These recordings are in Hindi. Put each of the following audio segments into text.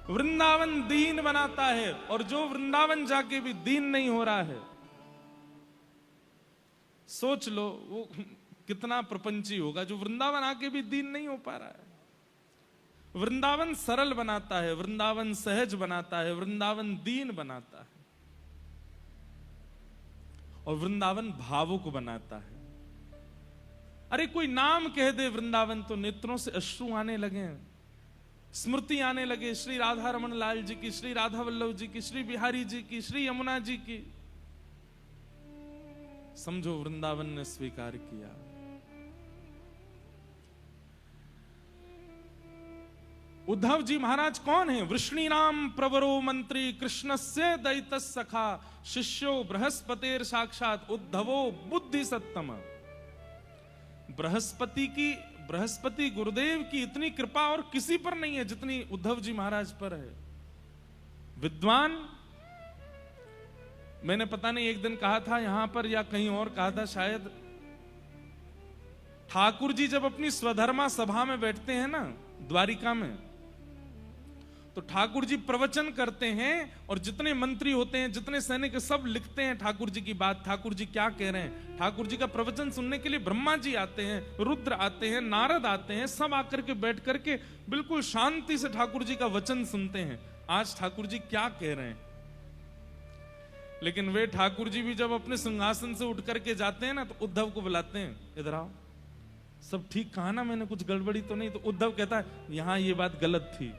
वृंदावन दीन बनाता है, और जो वृंदावन जाके भी दीन नहीं हो रहा है, सोच लो वो कितना प्रपंची होगा जो वृंदावन आके भी दीन नहीं हो पा रहा है। वृंदावन सरल बनाता है, वृंदावन सहज बनाता है, वृंदावन दीन बनाता है, और वृंदावन भावुक बनाता है। अरे कोई नाम कह दे वृंदावन तो नेत्रों से अश्रु आने लगे, स्मृति आने लगे श्री राधा रमन लाल जी की, श्री राधा वल्लभ जी की, श्री बिहारी जी की, श्री यमुना जी की। समझो वृंदावन ने स्वीकार किया। उद्धव जी महाराज कौन है? वृष्णि नाम प्रवरो मंत्री, कृष्णस्य दैत सखा, शिष्यो बृहस्पतेर साक्षात, उद्धवो बुद्धि सत्तम। बृहस्पति गुरुदेव की इतनी कृपा और किसी पर नहीं है जितनी उद्धव जी महाराज पर है। विद्वान, मैंने पता नहीं एक दिन कहा था यहां पर या कहीं और कहा था शायद, ठाकुर जी जब अपनी स्वधर्मा सभा में बैठते हैं ना द्वारिका में, तो ठाकुर जी प्रवचन करते हैं और जितने मंत्री होते हैं, जितने सैनिक, सब लिखते हैं ठाकुर जी की बात, ठाकुर जी क्या कह रहे हैं। ठाकुर जी का प्रवचन सुनने के लिए ब्रह्मा जी आते हैं, रुद्र आते हैं, नारद आते हैं, सब आकर के बैठ करके बिल्कुल शांति से ठाकुर जी का वचन सुनते हैं, आज ठाकुर जी क्या कह रहे हैं। लेकिन वे ठाकुर जी भी जब अपने सिंहासन से उठ करके जाते हैं ना, तो उद्धव को बुलाते हैं, इधर आओ, सब ठीक कहा ना मैंने, कुछ गड़बड़ी तो नहीं? तो उद्धव कहता है यहां ये बात गलत थी,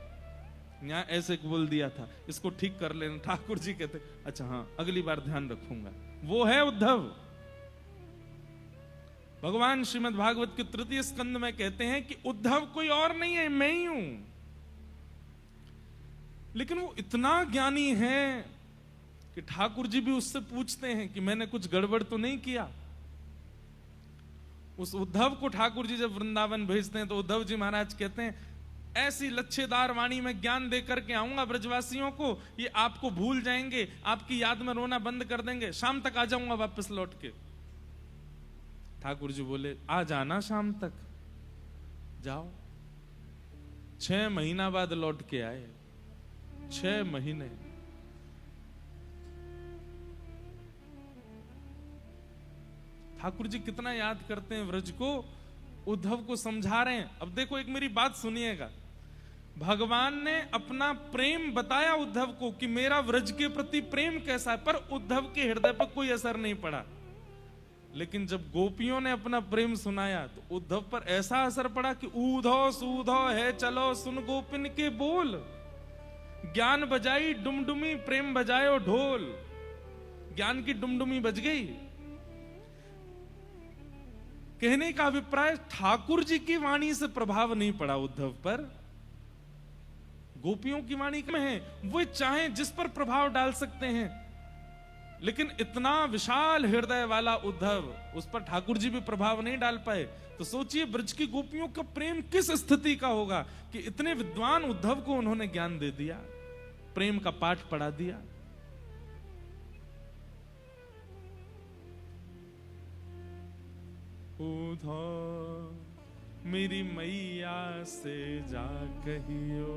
यहां ऐसे बोल दिया था, इसको ठीक कर लेना। ठाकुर जी कहते अच्छा हाँ अगली बार ध्यान रखूंगा। वो है उद्धव। भगवान श्रीमद् भागवत के तृतीय स्कंद में कहते हैं कि उद्धव कोई और नहीं है, मैं ही हूं। लेकिन वो इतना ज्ञानी है कि ठाकुर जी भी उससे पूछते हैं कि मैंने कुछ गड़बड़ तो नहीं किया। उस उद्धव को ठाकुर जी जब वृंदावन भेजते हैं तो उद्धव जी महाराज कहते हैं ऐसी लच्छेदार वाणी में ज्ञान देकर के आऊंगा ब्रजवासियों को, ये आपको भूल जाएंगे, आपकी याद में रोना बंद कर देंगे, शाम तक आ जाऊंगा वापस लौट के। ठाकुर जी बोले आ जाना शाम तक, जाओ। 6 महीना बाद लौट के आए, 6 महीने। ठाकुर जी कितना याद करते हैं व्रज को, उद्धव को समझा रहे हैं। अब देखो एक मेरी बात सुनिएगा, भगवान ने अपना प्रेम बताया उद्धव को कि मेरा व्रज के प्रति प्रेम कैसा है, पर उद्धव के हृदय पर कोई असर नहीं पड़ा। लेकिन जब गोपियों ने अपना प्रेम सुनाया तो उद्धव पर ऐसा असर पड़ा कि ऊधो सूधो है चलो सुन गोपिन के बोल, ज्ञान बजाई डुमडुमी प्रेम बजायो ढोल। ज्ञान की डुमडुमी बज गई। कहने का अभिप्राय ठाकुर जी की वाणी से प्रभाव नहीं पड़ा उद्धव पर, गोपियों की वाणी में है, वो चाहे जिस पर प्रभाव डाल सकते हैं। लेकिन इतना विशाल हृदय वाला उद्धव, उस पर ठाकुर जी भी प्रभाव नहीं डाल पाए। तो सोचिए ब्रज की गोपियों का प्रेम किस स्थिति का होगा कि इतने विद्वान उद्धव को उन्होंने ज्ञान दे दिया, प्रेम का पाठ पढ़ा दिया। उद्धव मेरी मैया से जा कहियो,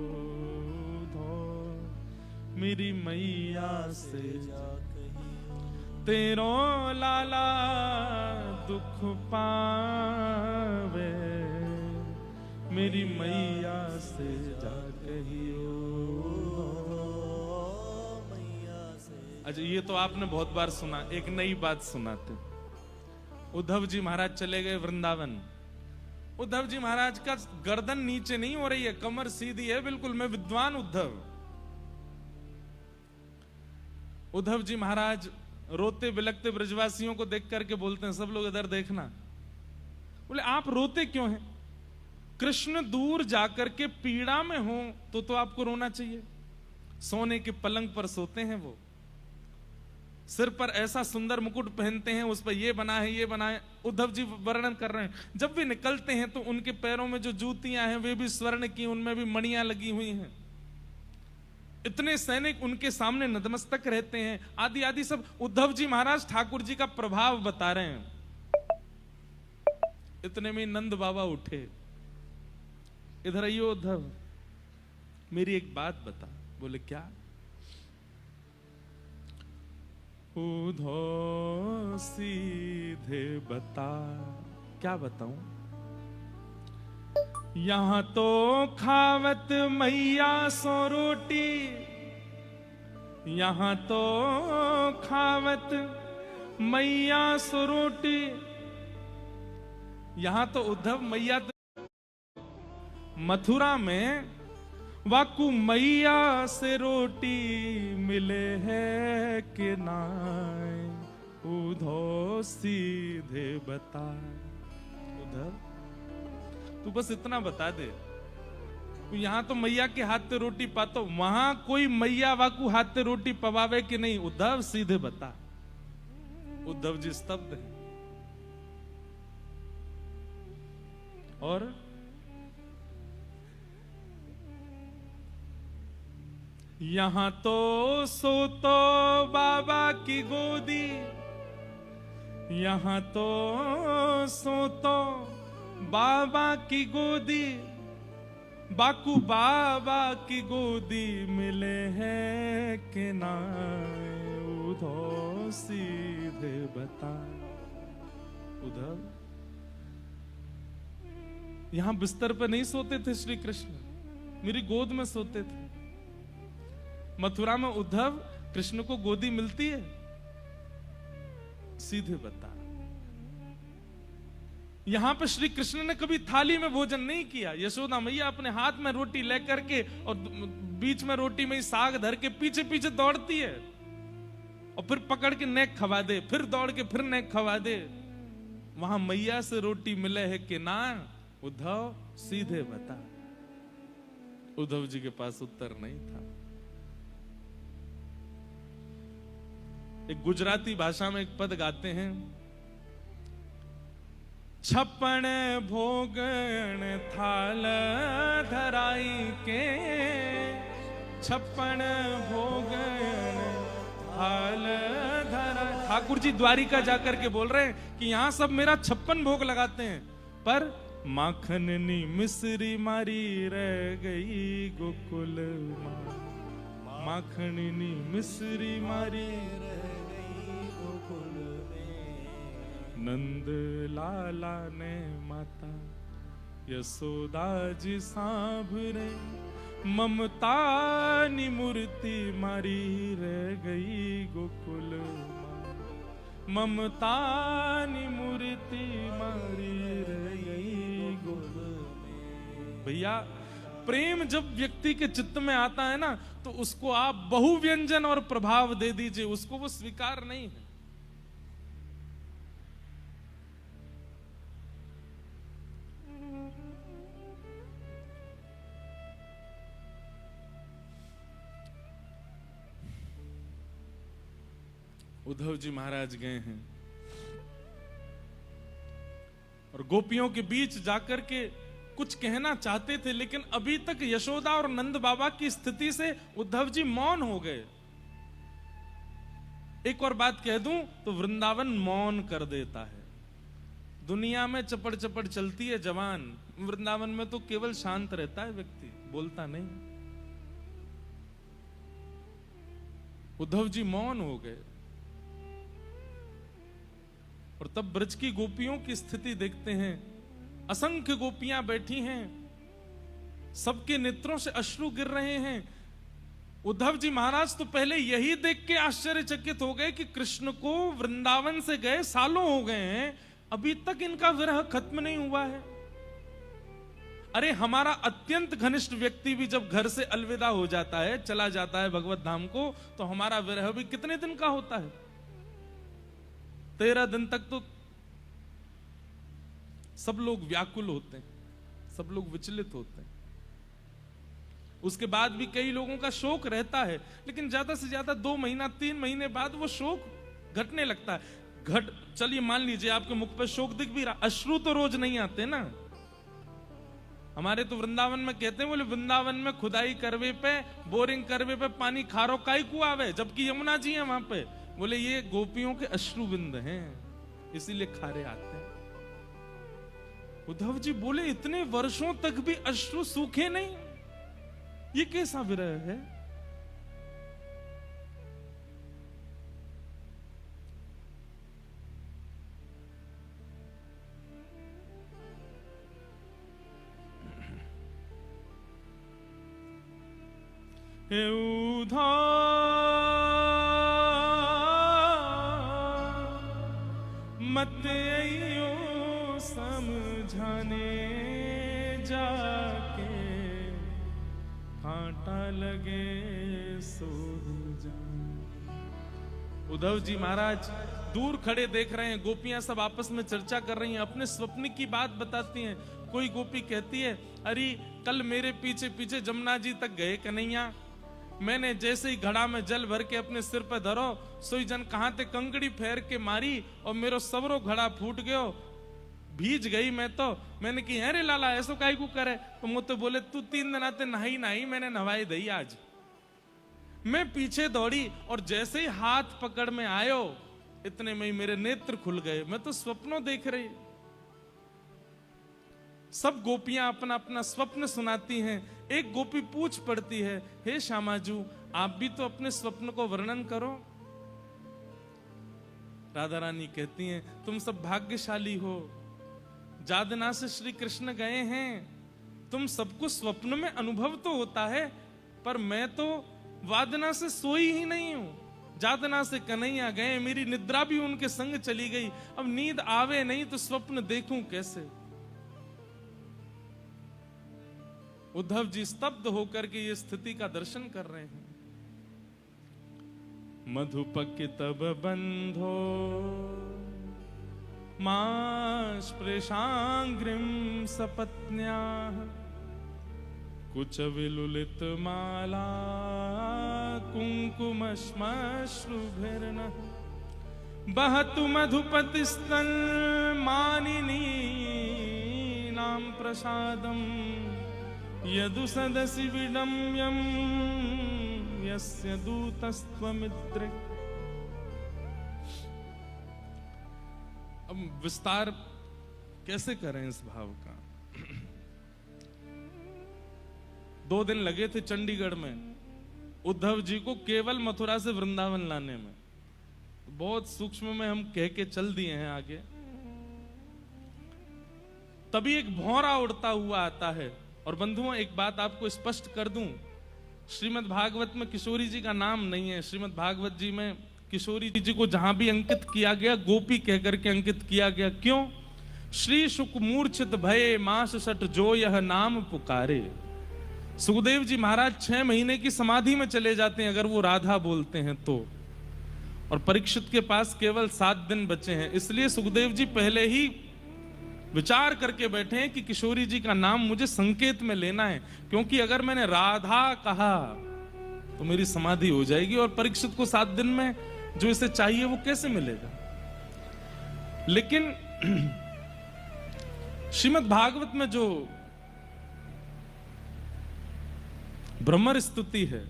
उद्धव मेरी मैया से जा कहियो, तेरो लाला दुख पावे, मेरी मैया से जा कहियो, मैया से। अच्छा ये तो आपने बहुत बार सुना, एक नई बात सुनाते। उद्धव जी महाराज चले गए वृंदावन। उद्धव जी महाराज का गर्दन नीचे नहीं हो रही है, कमर सीधी है बिल्कुल, मैं विद्वान उद्धव। उद्धव जी महाराज रोते बिलखते ब्रजवासियों को देख करके बोलते हैं, सब लोग इधर देखना। बोले आप रोते क्यों हैं? कृष्ण दूर जाकर के पीड़ा में हो तो आपको रोना चाहिए। सोने के पलंग पर सोते हैं वो, सिर पर ऐसा सुंदर मुकुट पहनते हैं, उस पर ये बना है ये बना है। उद्धव जी वर्णन कर रहे हैं, जब वे निकलते हैं तो उनके पैरों में जो जूतियां हैं वे भी स्वर्ण की, उनमें भी मणियां लगी हुई हैं। इतने सैनिक उनके सामने नतमस्तक रहते हैं, आदि आदि सब। उद्धव जी महाराज ठाकुर जी का प्रभाव बता रहे हैं। इतने में नंद बाबा उठे, इधर आइयो उद्धव, मेरी एक बात बता। बोले क्या? उधो सीधे बता। क्या बताऊं? यहां तो खावत मैया सो रोटी, यहां तो खावत मैया सो रोटी। यहां तो उद्धव मैया, मथुरा में वाकू मैया से रोटी मिले है कि नाय, उधो सीधे बता। उद्धव तू बस इतना बता दे, तू यहां तो मैया के हाथ से रोटी पातो, वहां कोई मैया वाकू हाथ से रोटी पवावे कि नहीं? उद्धव सीधे बता। उद्धव जी स्तब्ध है। और यहां तो सोतो बाबा की गोदी, यहां तो सोतो बाबा की गोदी, बाकू बाबा की गोदी मिले हैं कि ना, उधो सीधे बता। उधव यहां बिस्तर पर नहीं सोते थे श्री कृष्ण, मेरी गोद में सोते थे। मथुरा में उद्धव कृष्ण को गोदी मिलती है? सीधे बता। यहां पर श्री कृष्ण ने कभी थाली में भोजन नहीं किया। यशोदा मैया अपने हाथ में रोटी लेकर के और बीच में रोटी में साग धर के पीछे पीछे दौड़ती है और फिर पकड़ के नेक खवा दे, फिर दौड़ के फिर नेक खवा दे। वहां मैया से रोटी मिले है कि ना? उद्धव सीधे बता। उद्धव जी के पास उत्तर नहीं था। एक गुजराती भाषा में एक पद गाते हैं, छप्पन भोगन थाल धराई के, छप्पन भोगन थाल धराई। ठाकुर जी द्वारिका जाकर के बोल रहे हैं कि यहां सब मेरा 56 भोग लगाते हैं, पर माखननी मिश्री मारी रह गई गोकुल मां, माखननी मिश्री मारी रह गई गोकुल में। नंद लाला ने माता यशोदा जी सांभरे, ममता नी मूर्ति मारी रह गई गोकुल मां, ममता नी मूर्ति मारी रह गई गोकुल में। भैया प्रेम जब व्यक्ति के चित्त में आता है ना, तो उसको आप बहुव्यंजन और प्रभाव दे दीजिए, उसको वो स्वीकार नहीं है। उद्धव जी महाराज गए हैं और गोपियों के बीच जाकर के कुछ कहना चाहते थे, लेकिन अभी तक यशोदा और नंद बाबा की स्थिति से उद्धव जी मौन हो गए। एक और बात कह दूं तो वृंदावन मौन कर देता है। दुनिया में चपड़ चपड़ चलती है जवान, वृंदावन में तो केवल शांत रहता है व्यक्ति, बोलता नहीं। उद्धव जी मौन हो गए और तब ब्रज की गोपियों की स्थिति देखते हैं। असंख्य गोपियां बैठी हैं, सबके नेत्रों से अश्रु गिर रहे हैं। उद्धव जी महाराज तो पहले यही देख के आश्चर्यचकित हो गए कि कृष्ण को वृंदावन से गए सालों हो गए हैं, अभी तक इनका विरह खत्म नहीं हुआ है। अरे हमारा अत्यंत घनिष्ठ व्यक्ति भी जब घर से अलविदा हो जाता है, चला जाता है भगवत धाम को, तो हमारा विरह भी कितने दिन का होता है? 13 दिन तक तो सब लोग व्याकुल होते हैं, सब लोग विचलित होते हैं। उसके बाद भी कई लोगों का शोक रहता है, लेकिन ज्यादा से ज्यादा 2 महीना 3 महीने बाद वो शोक घटने लगता है। चलिए मान लीजिए आपके मुख पर शोक दिख भी रहा, अश्रु तो रोज नहीं आते ना। हमारे तो वृंदावन में कहते हैं, बोले वृंदावन में खुदाई करवे पे, बोरिंग करवे पे पानी खारो काई को आवे, जबकि यमुना जी है वहां पे। बोले ये गोपियों के अश्रु बिंद हैं, इसीलिए खारे आते हैं। उद्धव जी बोले इतने वर्षों तक भी अश्रु सूखे नहीं, ये कैसा विरह है? हे उधा मत आइयो समझाने जाके कांटा लगे सो जाने। उद्धव जी महाराज दूर खड़े देख रहे हैं, गोपियां सब आपस में चर्चा कर रही हैं, अपने स्वप्न की बात बताती हैं। कोई गोपी कहती है, अरे कल मेरे पीछे पीछे जमुना जी तक गए कन्हैया, मैंने जैसे ही घड़ा में जल भर के अपने सिर पर धरो, सोई जन कहां ते कंकड़ी फेर के मारी और मेरो सबरो घड़ा फूट गयो, भीज गई मैं तो। मैंने की अरे लाला ऐसो काई को करे, तो मुझे बोले तू 3 दिन आते नहाई नहीं, मैंने नहाई दई आज। मैं पीछे दौड़ी और जैसे ही हाथ पकड़ में आयो, इतने में ही मेरे नेत्र खुल गए, मैं तो स्वप्नों देख रही। सब गोपियां अपना अपना स्वप्न सुनाती हैं। एक गोपी पूछ पड़ती है, हे श्यामाजू आप भी तो अपने स्वप्न को वर्णन करो। राधा रानी कहती हैं, तुम सब भाग्यशाली हो, जादना से श्री कृष्ण गए हैं, तुम सबको स्वप्न में अनुभव तो होता है, पर मैं तो वादना से सोई ही नहीं हूं। जादना से कन्हैया गए, मेरी निद्रा भी उनके संग चली गई, अब नींद आवे नहीं तो स्वप्न देखूं कैसे। उद्धव जी स्तब्ध होकर के ये स्थिति का दर्शन कर रहे हैं। मधुपक तब बंधो मास्पृशांग्रिम सपत्न्या, कुच विलुलित माला कुंकुमश्मश्रुभिर्न, बहतु मधुपतिस्तन मानिनी नाम प्रसादम, यदु सदसि विडम्यम यस्य दूतस्त्वमित्र। अब विस्तार कैसे करें इस भाव का। 2 दिन लगे थे चंडीगढ़ में उद्धव जी को केवल मथुरा से वृंदावन लाने में। बहुत सूक्ष्म में हम कह के चल दिए हैं आगे। तभी एक भौरा उड़ता हुआ आता है। और बंधुओं एक बात आपको स्पष्ट कर दूं, श्रीमद् भागवत में किशोरी जी का नाम नहीं है। श्रीमद् भागवत जी में किशोरी जी को जहां भी अंकित किया गया गोपी कहकर के अंकित किया गया। क्यों? श्री शुक मूर्छित भये मास सट जो यह नाम पुकारे। सुखदेव जी महाराज 6 महीने की समाधि में चले जाते हैं अगर वो राधा बोलते हैं तो, और परीक्षित के पास केवल 7 दिन बचे हैं। इसलिए सुखदेव जी पहले ही विचार करके बैठे हैं कि किशोरी जी का नाम मुझे संकेत में लेना है, क्योंकि अगर मैंने राधा कहा तो मेरी समाधि हो जाएगी और परीक्षित को 7 दिन में जो इसे चाहिए वो कैसे मिलेगा। लेकिन श्रीमद् भागवत में जो ब्रह्मर स्तुति है,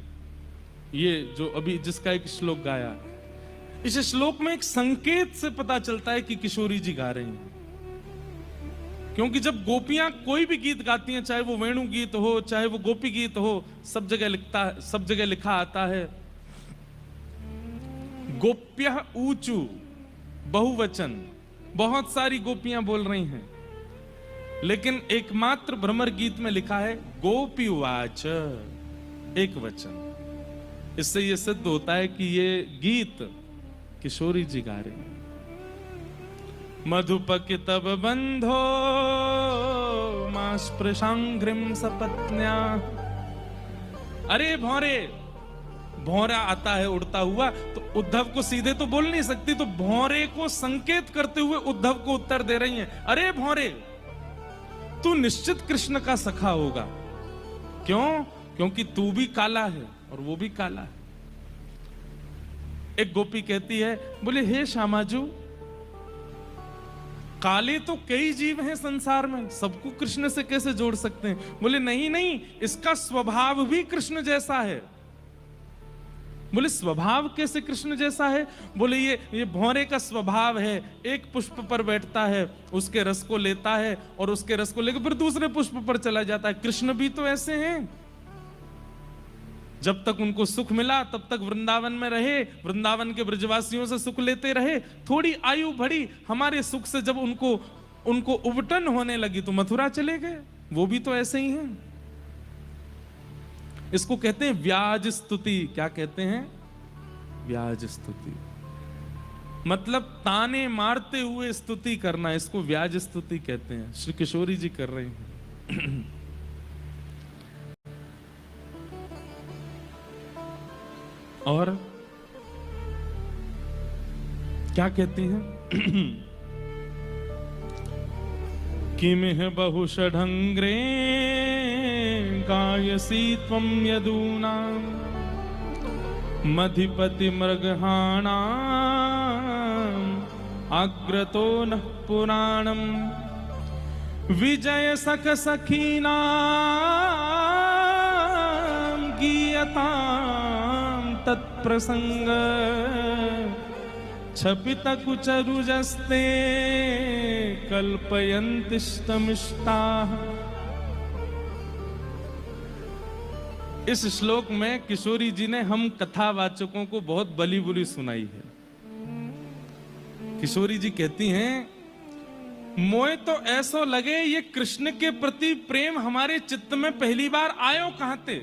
ये जो अभी जिसका एक श्लोक गाया, इस श्लोक में एक संकेत से पता चलता है कि किशोरी जी गा रही हैं। क्योंकि जब गोपियां कोई भी गीत गाती हैं, चाहे वो वेणु गीत हो चाहे वो गोपी गीत हो, सब जगह लिखा आता है गोप्यः ऊचु, बहुवचन, बहुत सारी गोपियां बोल रही हैं। लेकिन एकमात्र भ्रमर गीत में लिखा है गोपी उवाच, एक वचन। इससे यह सिद्ध होता है कि ये गीत किशोरी जी गा रही हैं। मधुपक तब बंधो मास्पृशांग्रिम सपत्न्या। अरे भौरे, भौरा आता है उड़ता हुआ, तो उद्धव को सीधे तो बोल नहीं सकती, तो भौरे को संकेत करते हुए उद्धव को उत्तर दे रही हैं, अरे भौरे तू निश्चित कृष्ण का सखा होगा। क्यों? क्योंकि तू भी काला है और वो भी काला है। एक गोपी कहती है, बोले हे श्यामाजू, काले तो कई जीव हैं संसार में, सबको कृष्ण से कैसे जोड़ सकते हैं? बोले नहीं नहीं, इसका स्वभाव भी कृष्ण जैसा है। बोले स्वभाव कैसे कृष्ण जैसा है? बोले ये भौरे का स्वभाव है, एक पुष्प पर बैठता है, उसके रस को लेता है और उसके रस को लेकर फिर दूसरे पुष्प पर चला जाता है। कृष्ण भी तो ऐसे हैं। जब तक उनको सुख मिला तब तक वृंदावन में रहे, वृंदावन के ब्रजवासियों से सुख लेते रहे। थोड़ी आयु बढ़ी, हमारे सुख से जब उनको उबटन होने लगी तो मथुरा चले गए। वो भी तो ऐसे ही हैं। इसको कहते हैं व्याज स्तुति। क्या कहते हैं? व्याज स्तुति। मतलब ताने मारते हुए स्तुति करना, इसको व्याज स्तुति कहते हैं। श्री किशोरी जी कर रहे हैं। और क्या कहती हैं? किमिह बहुषढंग्रे गायसी त्वं यदूनां मधिपति मृगहाणां अग्रतो नः पुराणं विजय सख सखीनां गीयतां तत्प्रसंग छपित कुचरुजस्ते कल्पयन्तिष्टमिष्टाः। इस श्लोक में किशोरी जी ने हम कथावाचकों को बहुत बली बुली सुनाई है। किशोरी जी कहती हैं, मोए तो ऐसो लगे ये कृष्ण के प्रति प्रेम हमारे चित्त में पहली बार आयो कहां थे।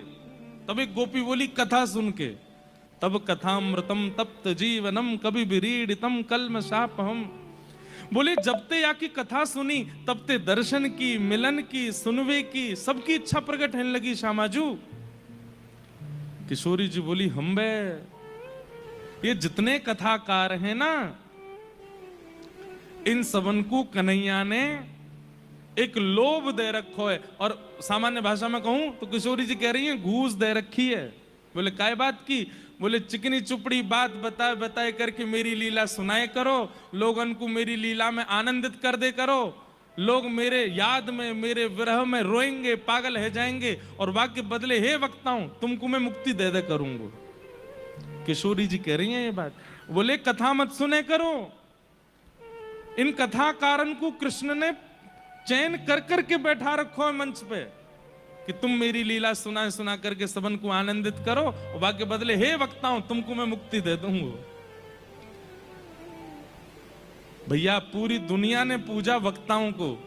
तब एक गोपी बोली कथा सुन के, तब कथामृतम तप्त जीवनम कभी विरीडितम कल्मषापहम। बोले जब ते आकी कथा सुनी तब ते दर्शन की, मिलन की, सुनवे की, सबकी इच्छा प्रकट होने लगी श्यामाजू। किशोरी जी बोली हम बे, ये जितने कथाकार हैं ना, इन सबन को कन्हैया ने एक लोभ दे रखो है। और सामान्य भाषा में कहूं तो किशोरी जी कह रही हैं घूस दे रखी है। बोले काय बात की? बोले चिकनी चुपड़ी बात बताए बताए करके मेरी लीला सुनाए करो, लोगन को मेरी लीला में आनंदित कर दे करो, लोग मेरे याद में, मेरे विरह में रोएंगे, पागल हो जाएंगे, और वाक्य बदले हे वक्ताओं तुमको मैं मुक्ति दे दे करूंगा। किशोरी जी कह रही हैं ये बात। बोले कथा मत सुने करो, इन कथाकारन को कृष्ण ने चयन कर करके बैठा रखो है मंच पे कि तुम मेरी लीला सुना सुना करके सबन को आनंदित करो, और बाकी बदले हे वक्ताओं तुमको मैं मुक्ति दे दूंगा। भैया पूरी दुनिया ने पूजा वक्ताओं को,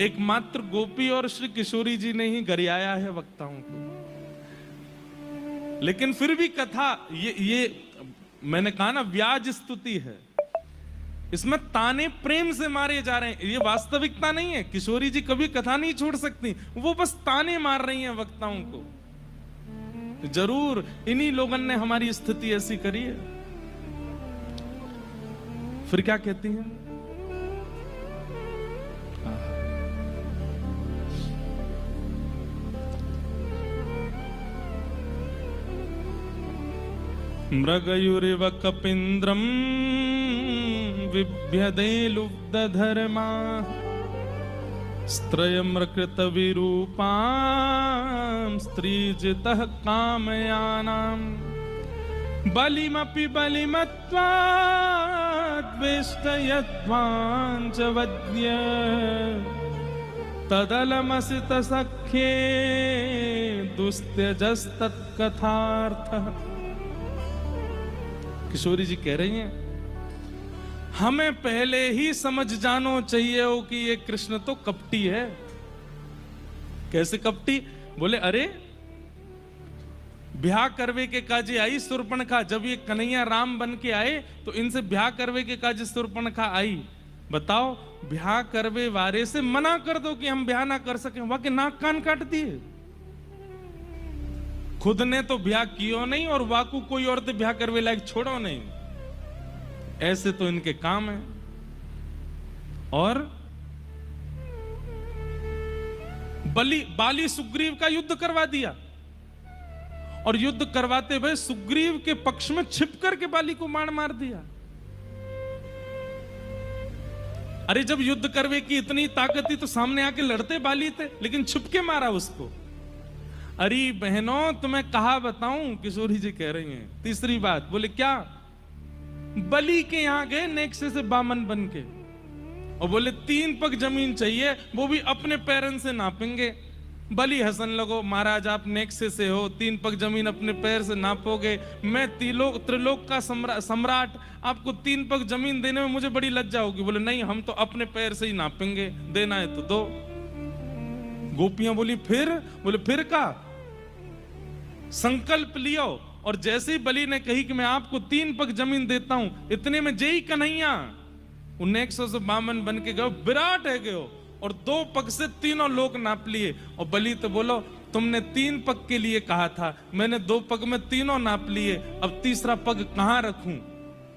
एकमात्र गोपी और श्री किशोरी जी ने ही गरियाया है वक्ताओं को। लेकिन फिर भी कथा ये मैंने कहा ना व्याज स्तुति है, इसमें ताने प्रेम से मारे जा रहे हैं। ये वास्तविकता नहीं है। किशोरी जी कभी कथा नहीं छोड़ सकती, वो बस ताने मार रही हैं वक्ताओं को। जरूर इन्हीं लोगों ने हमारी स्थिति ऐसी करी है। फिर क्या कहती हैं? मृगयुरिव कपिन्द्रम विभ्यदे लुब्धधर्मा स्त्रयमृकृत विरूपां स्त्रीजितः कामयानां बलिमपि बलिमत्वा द्वेष्टयध्वाञ्चवद्य तदलमसित सख्ये दुस्त्यजस्तत्कथार्थः। किशोरी जी कह रही हैं हमें पहले ही समझ जानो चाहिए हो कि ये कृष्ण तो कपटी है। कैसे कपटी? बोले अरे ब्याह करवे के काजे आई शूर्पणखा। जब ये कन्हैया राम बन के आए तो इनसे ब्याह करवे के काजे शूर्पणखा आई। बताओ ब्याह करवे वारे से मना कर दो कि हम ब्याह ना कर सके, वहां के नाक कान काट दिए। खुद ने तो ब्याह कियो नहीं और वाकू कोई औरत ब्याह करवे लायक छोड़ो नहीं। ऐसे तो इनके काम है। और बाली सुग्रीव का युद्ध करवा दिया, और युद्ध करवाते हुए सुग्रीव के पक्ष में छिप करके बाली को मार दिया। अरे जब युद्ध करवे की इतनी ताकत थी तो सामने आके लड़ते बाली थे, लेकिन छुप के मारा उसको। अरे बहनों तुम्हें कहा बताऊं, किशोरी जी कह रही हैं। तीसरी बात बोले क्या? बलि के यहां गए नेक्से से बामन बन के, और बोले 3 पग जमीन चाहिए, वो भी अपने पैरन से नापेंगे। बलि हसन लगो, महाराज आप नेक्से से हो, 3 पग जमीन अपने पैर से नापोगे, मैं त्रिलोक का सम्राट, आपको 3 पग जमीन देने में मुझे बड़ी लज्जा होगी। बोले नहीं हम तो अपने पैर से ही नापेंगे, देना है तो दो। गोपियां बोली फिर? बोले फिर का संकल्प लियो। और जैसे ही बलि ने कही कि मैं आपको 3 पग जमीन देता हूं, इतने में जय कन्हैया 1952 बन के गए, विराट है गयो, और 2 पग से तीनों लोग नाप लिए। और बलि तो बोलो तुमने 3 पग के लिए कहा था, मैंने 2 पग में तीनों नाप लिए, अब तीसरा पग कहां रखूं?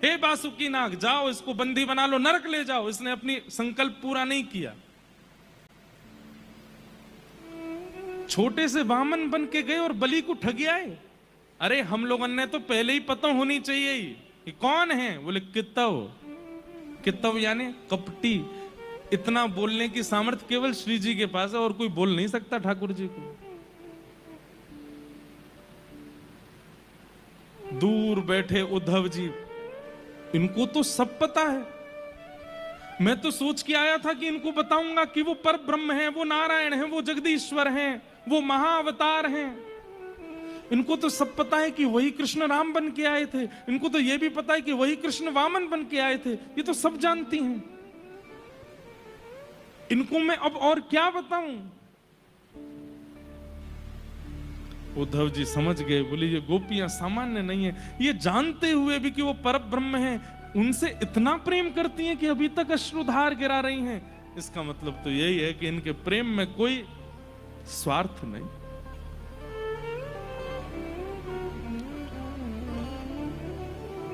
हे बासुकी नाग, जाओ इसको बंदी बना लो, नरक ले जाओ, इसने अपनी संकल्प पूरा नहीं किया। छोटे से वामन बन के गए और बलि को ठग आए। अरे हम लोगों ने तो पहले ही पता होनी चाहिए कि कौन है। बोले कित्तव। कित्तव यानी कपटी। इतना बोलने की सामर्थ्य केवल श्री जी के पास है, और कोई बोल नहीं सकता ठाकुर जी को। दूर बैठे उद्धव जी, इनको तो सब पता है। मैं तो सोच के आया था कि इनको बताऊंगा कि वो पर ब्रह्म है, वो नारायण है, वो जगदीश्वर हैं, वो महाअवतार हैं। इनको तो सब पता है कि वही कृष्ण राम बन के आए थे। इनको तो ये भी पता है कि वही कृष्ण वामन बन के आए थे। ये तो सब जानती हैं। इनको मैं अब और क्या बताऊं? उद्धव जी समझ गए, बोले ये गोपियां सामान्य नहीं है। ये जानते हुए भी कि वो परब्रह्म है, उनसे इतना प्रेम करती हैं कि अभी तक अश्रुधार गिरा रही हैं। इसका मतलब तो यही है कि इनके प्रेम में कोई स्वार्थ नहीं।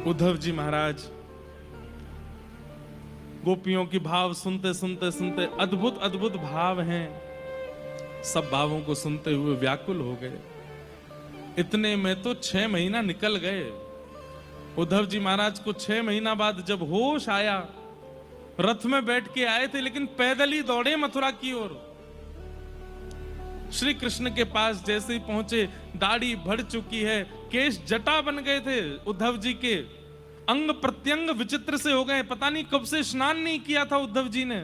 उद्धव जी महाराज गोपियों की भाव सुनते सुनते सुनते, अद्भुत अद्भुत भाव हैं, सब भावों को सुनते हुए व्याकुल हो गए। इतने में तो 6 महीना निकल गए। उद्धव जी महाराज को 6 महीना बाद जब होश आया, रथ में बैठ के आए थे लेकिन पैदल ही दौड़े मथुरा की ओर। श्री कृष्ण के पास जैसे ही पहुंचे, दाढ़ी बढ़ चुकी है, केश जटा बन गए थे उद्धव जी के, अंग प्रत्यंग विचित्र से हो गए। पता नहीं कब से स्नान नहीं किया था उद्धव जी ने।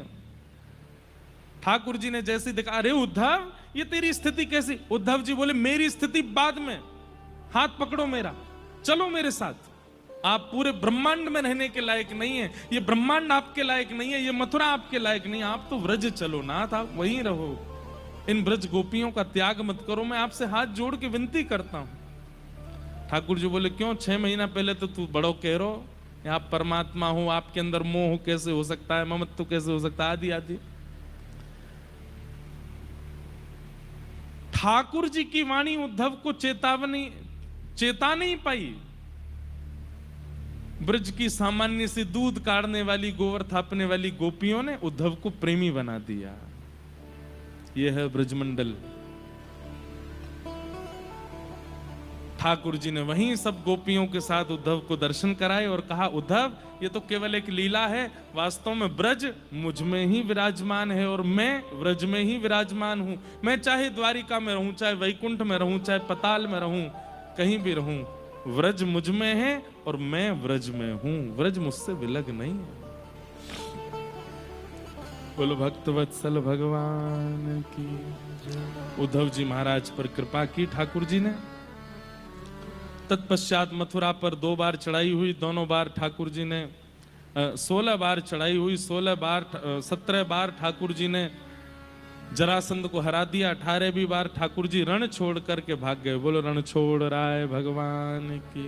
ठाकुर जी ने जैसे देखा, अरे उद्धव ये तेरी स्थिति कैसी? उद्धव जी बोले मेरी स्थिति बाद में, हाथ पकड़ो मेरा, चलो मेरे साथ। आप पूरे ब्रह्मांड में रहने के लायक नहीं है, ये ब्रह्मांड आपके लायक नहीं है, ये मथुरा आपके लायक नहीं है। आप तो व्रज चलो नाथ, आप वहीं रहो। इन ब्रज गोपियों का त्याग मत करो, मैं आपसे हाथ जोड़ के विनती करता हूं। ठाकुर जी बोले क्यों? 6 महीना पहले तो तू बड़ो कह रो, आप परमात्मा हो, आपके अंदर मोह कैसे हो सकता है, ममत्व कैसे हो सकता है, आदि आदि। ठाकुर जी की वाणी उद्धव को चेता नहीं पाई। ब्रज की सामान्य सी दूध काढ़ने वाली, गोवर थापने वाली गोपियों ने उद्धव को प्रेमी बना दिया। यह है ब्रजमंडल। ठाकुर जी ने वहीं सब गोपियों के साथ उद्धव को दर्शन कराए और कहा, उद्धव ये तो केवल एक लीला है, वास्तव में ब्रज मुझ में ही विराजमान है और मैं ब्रज में ही विराजमान हूं। मैं चाहे द्वारिका में रहूं, चाहे वैकुंठ में रहूं, चाहे पताल में रहूं, कहीं भी रहूं, व्रज मुझ में है और मैं व्रज में हूं। व्रज मुझसे विलग नहीं है। बोलो भक्तवत्सल भगवान की। उद्धव जी महाराज पर कृपा की ठाकुर जी ने। तत्पश्चात मथुरा पर 2 बार चढ़ाई हुई। दोनों बार ठाकुर जी ने 16 बार चढ़ाई हुई। 17 बार ठाकुर जी ने जरासंध को हरा दिया। 18वीं बार ठाकुर जी रण छोड़ करके भाग गए। बोलो रण छोड़ राय भगवान की।